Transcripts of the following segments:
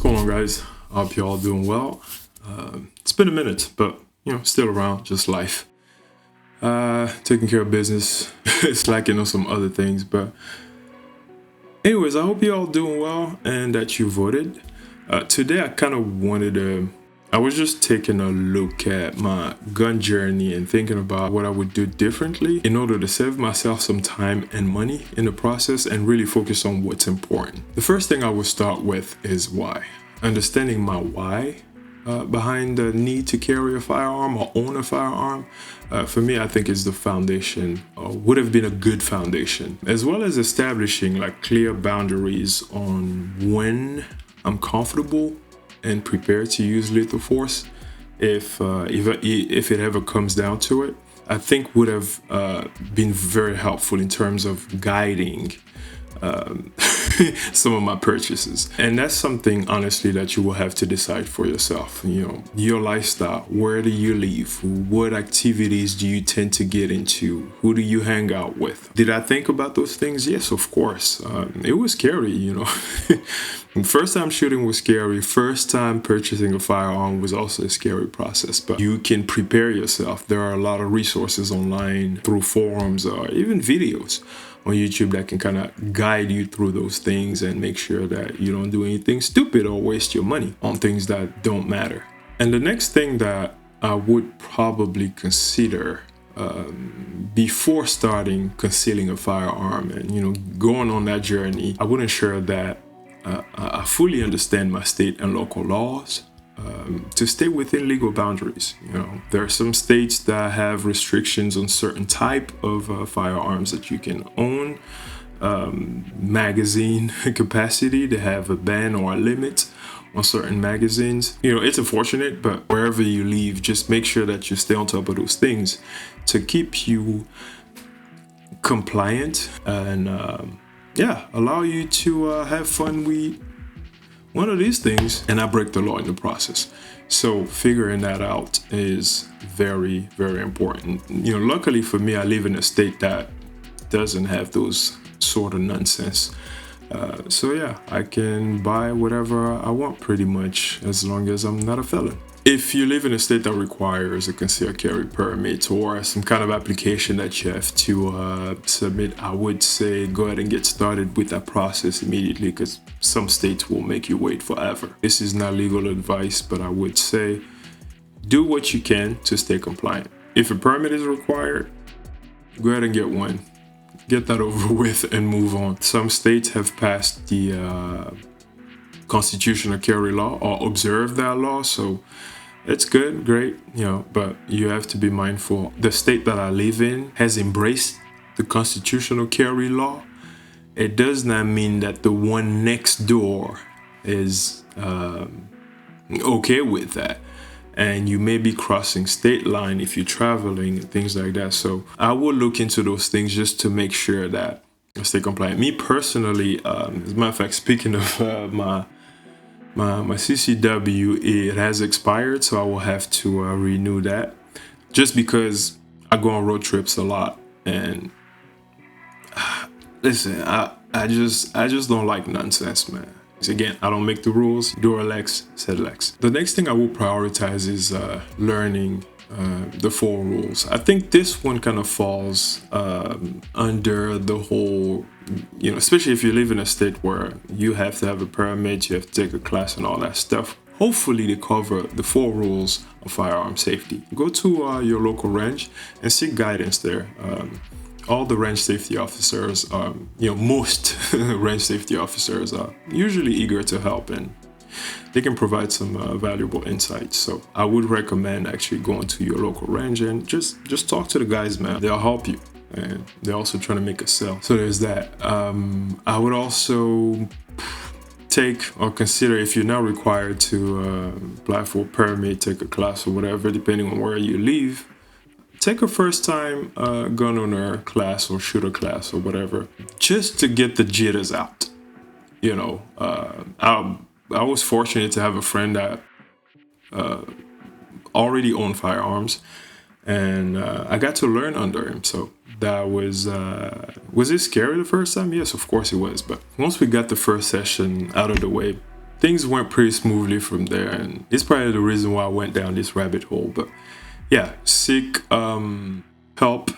going on, guys? I hope you all doing well. It's been a minute, but still around, just life. Taking care of business, slacking on some other things, but anyways, I hope you all doing well and that you voted. Today, I was just taking a look at my gun journey and thinking about what I would do differently in order to save myself some time and money in the process and really focus on what's important. The first thing I will start with is why. Understanding my why behind the need to carry a firearm or own a firearm, for me, I think is the foundation, or would have been a good foundation, as well as establishing like clear boundaries on when I'm comfortable and prepared to use lethal force if it ever comes down to it. I think would have been very helpful in terms of guiding some of my purchases. And that's something, honestly, that you will have to decide for yourself. Your lifestyle, where do you live? What activities do you tend to get into? Who do you hang out with? Did I think about those things? Yes, of course. It was scary, First time shooting was scary. First time purchasing a firearm was also a scary process, but you can prepare yourself. There are a lot of resources online through forums or even videos on YouTube that can kind of guide you through those things and make sure that you don't do anything stupid or waste your money on things that don't matter. And the next thing that I would probably consider before starting concealing a firearm and going on that journey, I would ensure that I fully understand my state and local laws to stay within legal boundaries. There are some states that have restrictions on certain type of firearms that you can own, magazine capacity. They have a ban or a limit on certain magazines. It's unfortunate, but wherever you live, just make sure that you stay on top of those things to keep you compliant and allow you to have fun with one of these things and not break the law in the process. So figuring that out is very, very important. Luckily for me, I live in a state that doesn't have those sort of nonsense. I can buy whatever I want pretty much as long as I'm not a felon. If you live in a state that requires a concealed carry permit or some kind of application that you have to submit, I would say go ahead and get started with that process immediately, because some states will make you wait forever. This is not legal advice, but I would say do what you can to stay compliant. If a permit is required, go ahead and get one. Get that over with and move on. Some states have passed the constitutional carry law or observe that law, so it's good, great, but you have to be mindful. The state that I live in has embraced the constitutional carry law. It does not mean that the one next door is okay with that, and you may be crossing state line if you're traveling and things like that. So I will look into those things just to make sure that I stay compliant. Me personally, as a matter of fact, speaking of my CCW, it has expired, so I will have to renew that, just because I go on road trips a lot. And listen, I just don't like nonsense, man. Again, I don't make the rules. Do Lex, said Lex. The next thing I will prioritize is learning the 4 rules. I think this one kind of falls under the whole, especially if you live in a state where you have to have a permit, you have to take a class and all that stuff. Hopefully they cover the 4 rules of firearm safety. Go to your local range and seek guidance there. All the range safety officers, most range safety officers are usually eager to help, and they can provide some valuable insights. So I would recommend actually going to your local range and just talk to the guys, man. They'll help you, and they're also trying to make a sale. So there's that. I would also take or consider, if you're not required to apply for a permit, take a class or whatever, depending on where you live, take a first time gun owner class or shooter class or whatever, just to get the jitters out. I was fortunate to have a friend that already owned firearms, and I got to learn under him. So that was it scary the first time? Yes, of course it was. But once we got the first session out of the way, things went pretty smoothly from there, and it's probably the reason why I went down this rabbit hole. But yeah, seek help,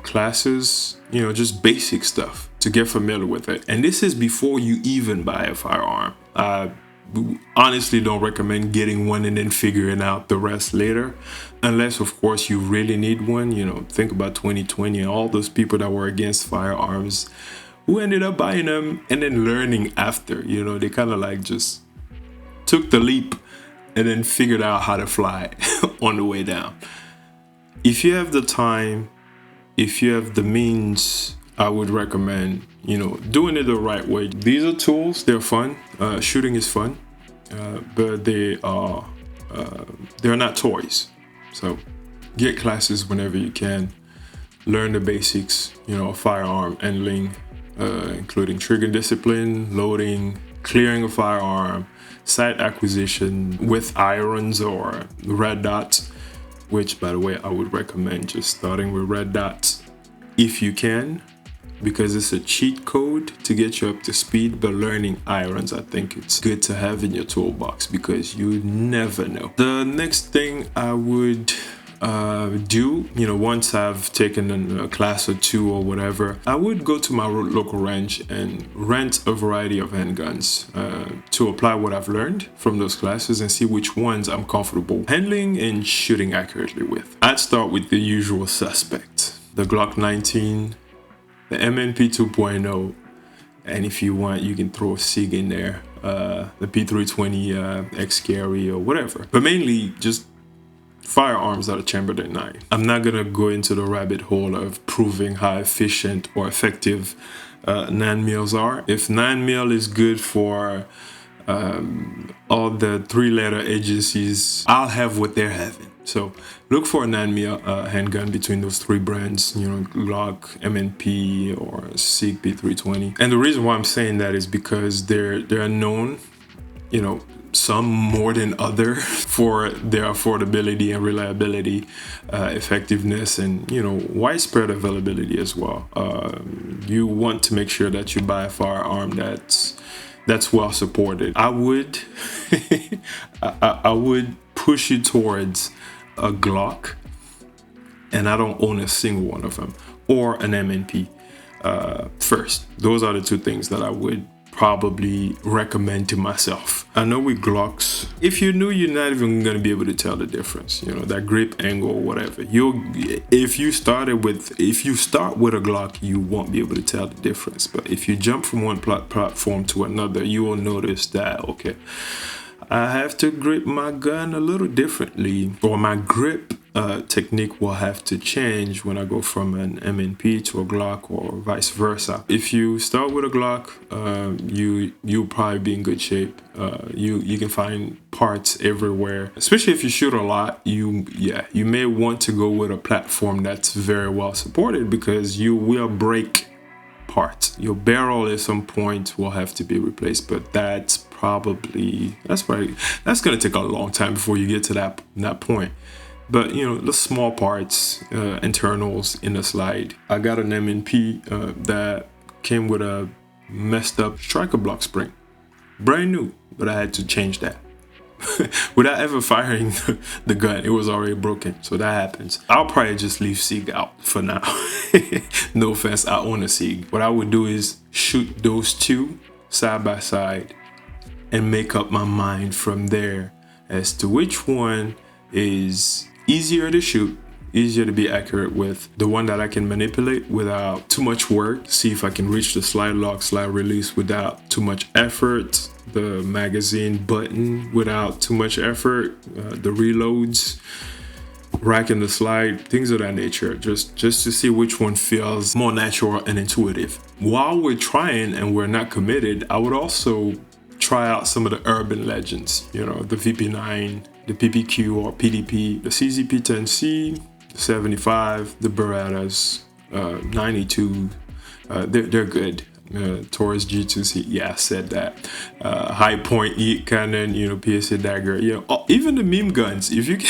classes, just basic stuff to get familiar with it. And this is before you even buy a firearm. I honestly don't recommend getting one and then figuring out the rest later, unless of course you really need one. Think about 2020 and all those people that were against firearms who ended up buying them and then learning after. They kind of like just took the leap and then figured out how to fly on the way down. If you have the time, if you have the means, I would recommend, doing it the right way. These are tools, they're fun. Shooting is fun, but they're not toys. So get classes whenever you can. Learn the basics, firearm handling, including trigger discipline, loading, clearing a firearm, sight acquisition with irons or red dots, which, by the way, I would recommend just starting with red dots if you can, because it's a cheat code to get you up to speed. But learning irons, I think it's good to have in your toolbox because you never know. The next thing I would do, once I've taken a class or two or whatever, I would go to my local range and rent a variety of handguns to apply what I've learned from those classes and see which ones I'm comfortable handling and shooting accurately with. I'd start with the usual suspects: the Glock 19, the MNP 2.0, and if you want, you can throw a SIG in there, the P320 X Carry or whatever. But mainly just firearms out of Chamberlain 9. I'm not gonna go into the rabbit hole of proving how efficient or effective 9mm are. If 9mm is good for all the three-letter agencies, I'll have what they're having. So look for a 9mm handgun between those three brands, Glock, MNP, or SIG P320. And the reason why I'm saying that is because they're known, some more than other, for their affordability and reliability, effectiveness, and widespread availability as well. You want to make sure that you buy a firearm that's well supported. I would I would push you towards a Glock, and I don't own a single one of them, or an MNP first. Those are the two things that I would probably recommend to myself. I know with Glocks, if you're new, you're not even going to be able to tell the difference, that grip angle or whatever. If you start with a Glock, you won't be able to tell the difference. But if you jump from one platform to another, you will notice that, okay, I have to grip my gun a little differently, or my grip technique will have to change when I go from an MNP to a Glock, or vice versa. If you start with a Glock, you'll probably be in good shape. You can find parts everywhere, especially if you shoot a lot. You may want to go with a platform that's very well supported, because you will break parts. Your barrel at some point will have to be replaced, but that's going to take a long time before you get to that point. But the small parts, internals in the slide. I got an MNP that came with a messed up striker block spring, brand new, but I had to change that. Without ever firing the gun, it was already broken. So that happens. I'll probably just leave SIG out for now. No offense, I own a SIG. What I would do is shoot those two side by side and make up my mind from there as to which one is easier to shoot, easier to be accurate with, the one that I can manipulate without too much work, see if I can reach the slide lock, slide release without too much effort, the magazine button without too much effort, the reloads, racking the slide, things of that nature, just to see which one feels more natural and intuitive. While we're trying and we're not committed, I would also try out some of the urban legends, the VP9, the PPQ or PDP, the CZP-10C, the 75, the Berettas, 92, they're good. Taurus G2C, yeah, I said that. High point E cannon, PSA dagger, even the meme guns. If you can,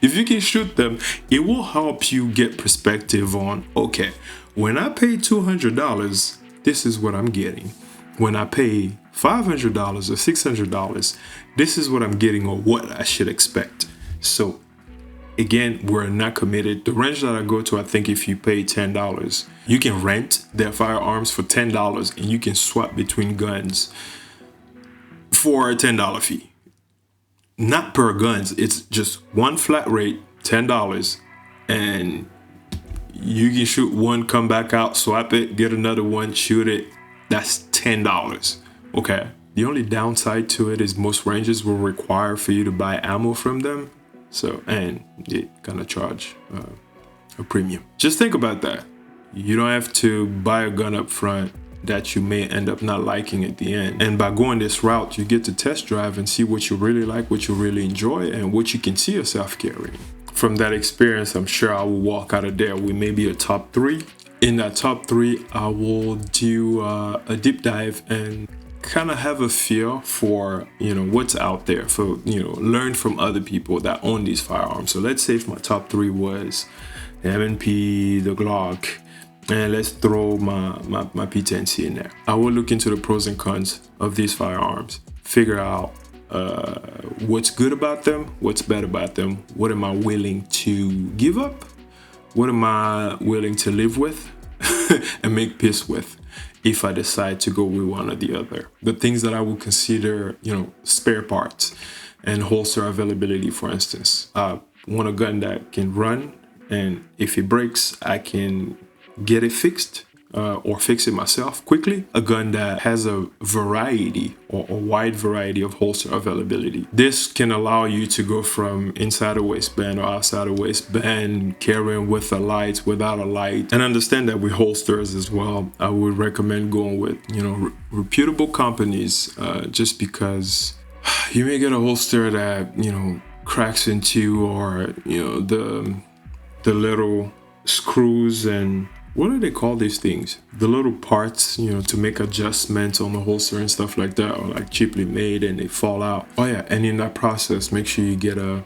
if you can shoot them, it will help you get perspective on, okay, when I pay $200, this is what I'm getting. When I pay $500 or $600, this is what I'm getting or what I should expect. So again, we're not committed. The range that I go to, I think if you pay $10, you can rent their firearms for $10 and you can swap between guns for a $10 fee. Not per guns, it's just one flat rate, $10, and you can shoot one, come back out, swap it, get another one, shoot it. That's $10. Okay. The only downside to it is most ranges will require for you to buy ammo from them. So, and they gonna charge a premium. Just think about that. You don't have to buy a gun up front that you may end up not liking at the end. And by going this route, you get to test drive and see what you really like, what you really enjoy, and what you can see yourself carrying. From that experience, I'm sure I will walk out of there with maybe a top 3. In that top 3, I will do a deep dive and kind of have a feel for, what's out there, for, learn from other people that own these firearms. So let's say if my top 3 was the M&P, the Glock, and let's throw my P10C in there. I will look into the pros and cons of these firearms, figure out what's good about them, what's bad about them, what am I willing to give up, what am I willing to live with and make peace with if I decide to go with one or the other. The things that I would consider, spare parts and holster availability, for instance. I want a gun that can run, and if it breaks, I can get it fixed or fix it myself quickly. A gun that has a variety or a wide variety of holster availability. This can allow you to go from inside a waistband or outside a waistband, carrying with a light, without a light. And understand that with holsters as well, I would recommend going with, reputable companies, just because you may get a holster that, cracks into, or, the little screws and what do they call these things? The little parts, to make adjustments on the holster and stuff like that are like cheaply made and they fall out. Oh yeah, and in that process, make sure you get a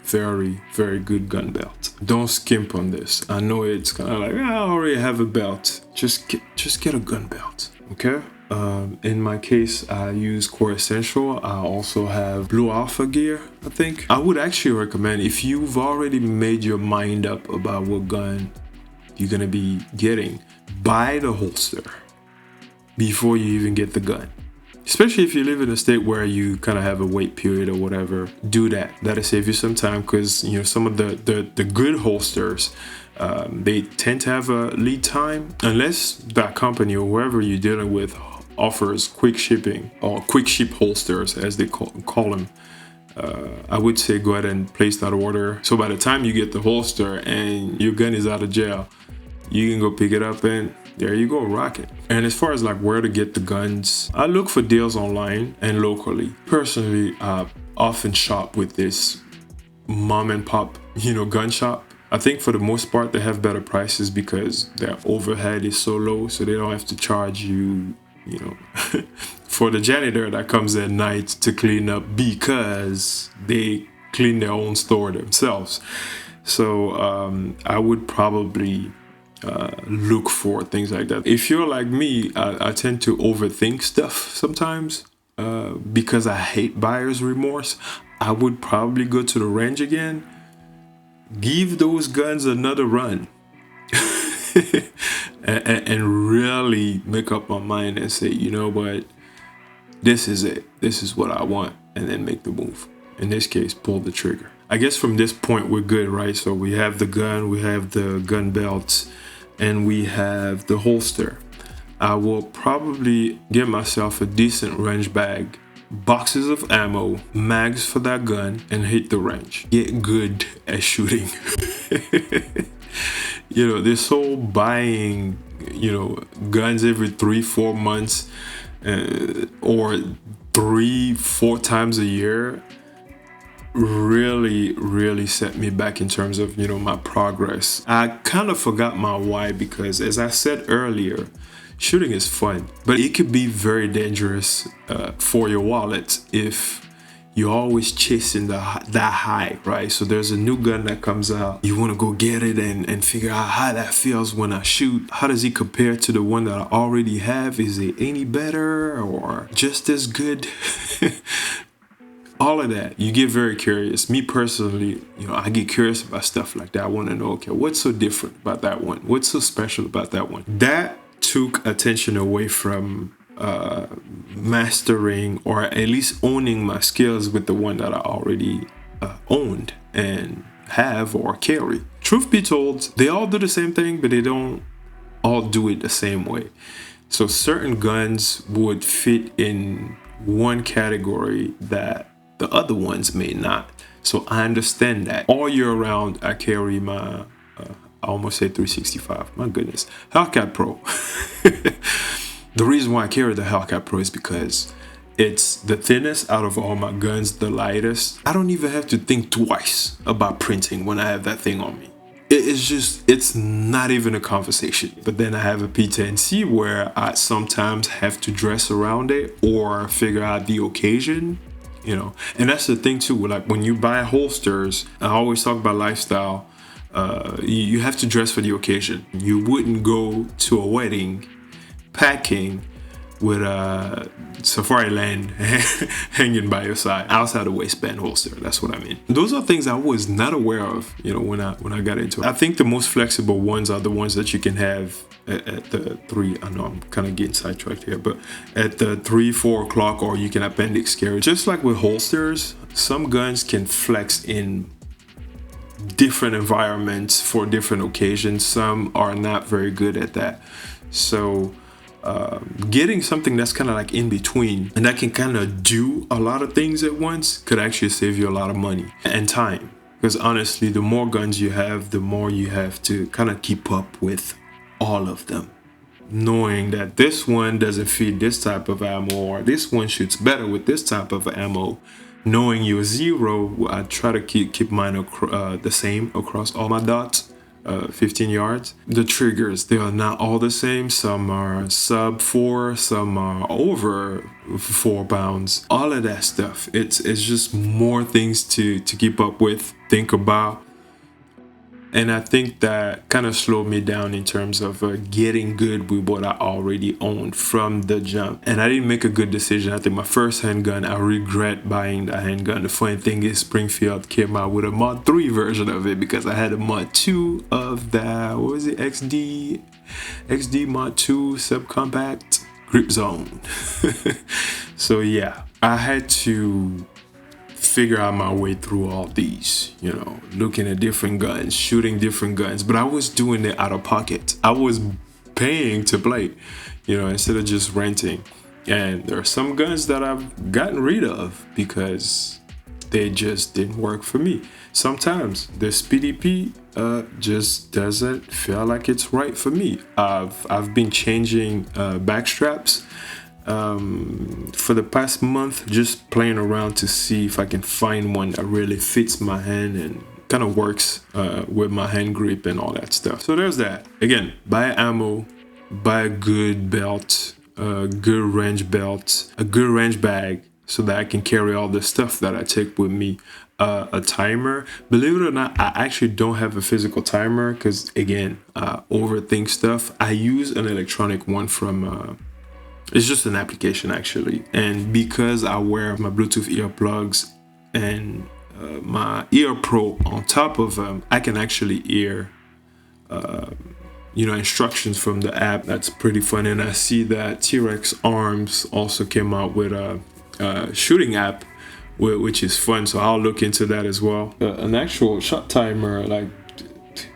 very, very good gun belt. Don't skimp on this. I know it's kind of like, I already have a belt. Just get a gun belt, okay? In my case, I use Core Essential. I also have Blue Alpha gear, I think. I would actually recommend, if you've already made your mind up about what gun you're gonna be getting, buy the holster before you even get the gun. Especially if you live in a state where you kind of have a wait period or whatever, do that. That'll save you some time, because some of the good holsters, they tend to have a lead time, unless that company or whoever you're dealing with offers quick shipping or quick ship holsters, as they call them. I would say go ahead and place that order. So by the time you get the holster and your gun is out of jail, you can go pick it up and there you go, rock it. And as far as like where to get the guns, I look for deals online and locally. Personally, I often shop with this mom and pop, gun shop. I think for the most part, they have better prices because their overhead is so low, so they don't have to charge you, for the janitor that comes at night to clean up, because they clean their own store themselves. So I would probably look for things like that. If you're like me, I tend to overthink stuff sometimes because I hate buyer's remorse. I would probably go to the range again, give those guns another run, and really make up my mind and say, what, this is it. This is what I want, and then make the move. In this case, pull the trigger. I guess from this point, we're good, right? So we have the gun, we have the gun belts, and we have the holster. I will probably get myself a decent range bag, boxes of ammo, mags for that gun, and hit the range. Get good at shooting. This whole buying, guns every 3-4 months, or 3-4 times a year, really set me back in terms of, my progress. I kind of forgot my why, because as I said earlier, shooting is fun, but it could be very dangerous for your wallet if you're always chasing that high, right? So there's a new gun that comes out, you want to go get it and figure out how that feels when I shoot. How does it compare to the one that I already have? Is it any better or just as good? All of that, you get very curious. Me personally, I get curious about stuff like that. I want to know, okay, what's so different about that one? What's so special about that one? That took attention away from mastering or at least owning my skills with the one that I already owned and have or carry. Truth be told, they all do the same thing, but they don't all do it the same way. So certain guns would fit in one category that the other ones may not. So I understand that. All year round, I carry my, I almost said 365. My goodness. Hellcat Pro. The reason why I carry the Hellcat Pro is because it's the thinnest out of all my guns, the lightest. I don't even have to think twice about printing when I have that thing on me. It's not even a conversation. But then I have a P10C where I sometimes have to dress around it or figure out the occasion. And that's the thing too, like when you buy holsters, I always talk about lifestyle. You have to dress for the occasion. You wouldn't go to a wedding packing with a safari land hanging by your side outside the waistband holster. That's what I mean. Those are things I was not aware of, when I got into it. I think the most flexible ones are the ones that you can have at the 3, I know I'm kind of getting sidetracked here, but at the 3-4 o'clock, or you can appendix carry. Just like with holsters, some guns can flex in different environments for different occasions. Some are not very good at that. So getting something that's kind of like in between and that can kind of do a lot of things at once could actually save you a lot of money and time. Because honestly, the more guns you have, the more you have to kind of keep up with all of them, knowing that this one doesn't feed this type of ammo or this one shoots better with this type of ammo. Knowing your zero, I try to keep mine the same across all my dots, 15 yards. The triggers, they are not all the same. Some are sub 4, some are over 4 pounds. All of that stuff, it's just more things to keep up with, think about. And I think that kind of slowed me down in terms of getting good with what I already owned from the jump. And I didn't make a good decision. I think my first handgun, I regret buying the handgun. The funny thing is Springfield came out with a Mod 3 version of it because I had a Mod 2 of that, what was it, XD Mod 2 subcompact grip zone. So yeah, I had to figure out my way through all these, looking at different guns, shooting different guns, but I was doing it out of pocket. I was paying to play, instead of just renting. And there are some guns that I've gotten rid of because they just didn't work for me. Sometimes this PDP just doesn't feel like it's right for me. I've been changing back straps for the past month, just playing around to see if I can find one that really fits my hand and kind of works with my hand grip and all that stuff. So there's that. Again, buy ammo, buy a good belt, a good range belt, a good range bag so that I can carry all the stuff that I take with me. A timer. Believe it or not, I actually don't have a physical timer because, again, I overthink stuff. I use an electronic one from it's just an application actually, and because I wear my Bluetooth earplugs and my Ear Pro on top of them, I can actually hear instructions from the app. That's pretty fun. And I see that T-Rex Arms also came out with a shooting app, which is fun, so I'll look into that as well. An actual shot timer, like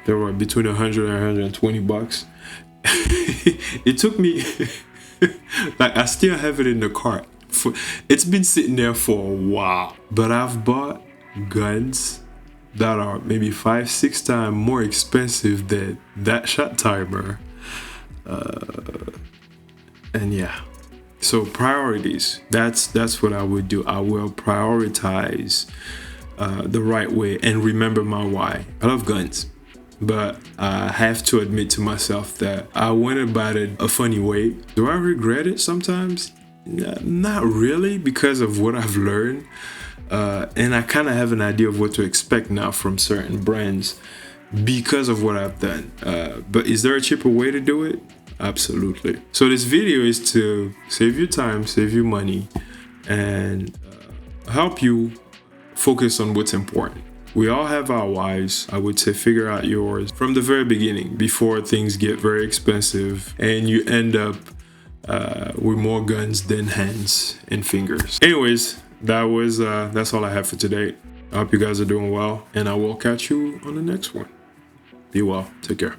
they were between $100 and $120. It took me like, I still have it in the cart. It's been sitting there for a while, but I've bought guns that are maybe 5-6 times more expensive than that shot timer. And yeah, so priorities, that's what I would do. I will prioritize the right way and remember my why. I love guns, but I have to admit to myself that I went about it a funny way. Do I regret it sometimes? Not really, because of what I've learned. And I kind of have an idea of what to expect now from certain brands because of what I've done. But is there a cheaper way to do it? Absolutely. So this video is to save you time, save you money, and help you focus on what's important. We all have our whys. I would say figure out yours from the very beginning before things get very expensive and you end up with more guns than hands and fingers. Anyways, that's all I have for today. I hope you guys are doing well, and I will catch you on the next one. Be well. Take care.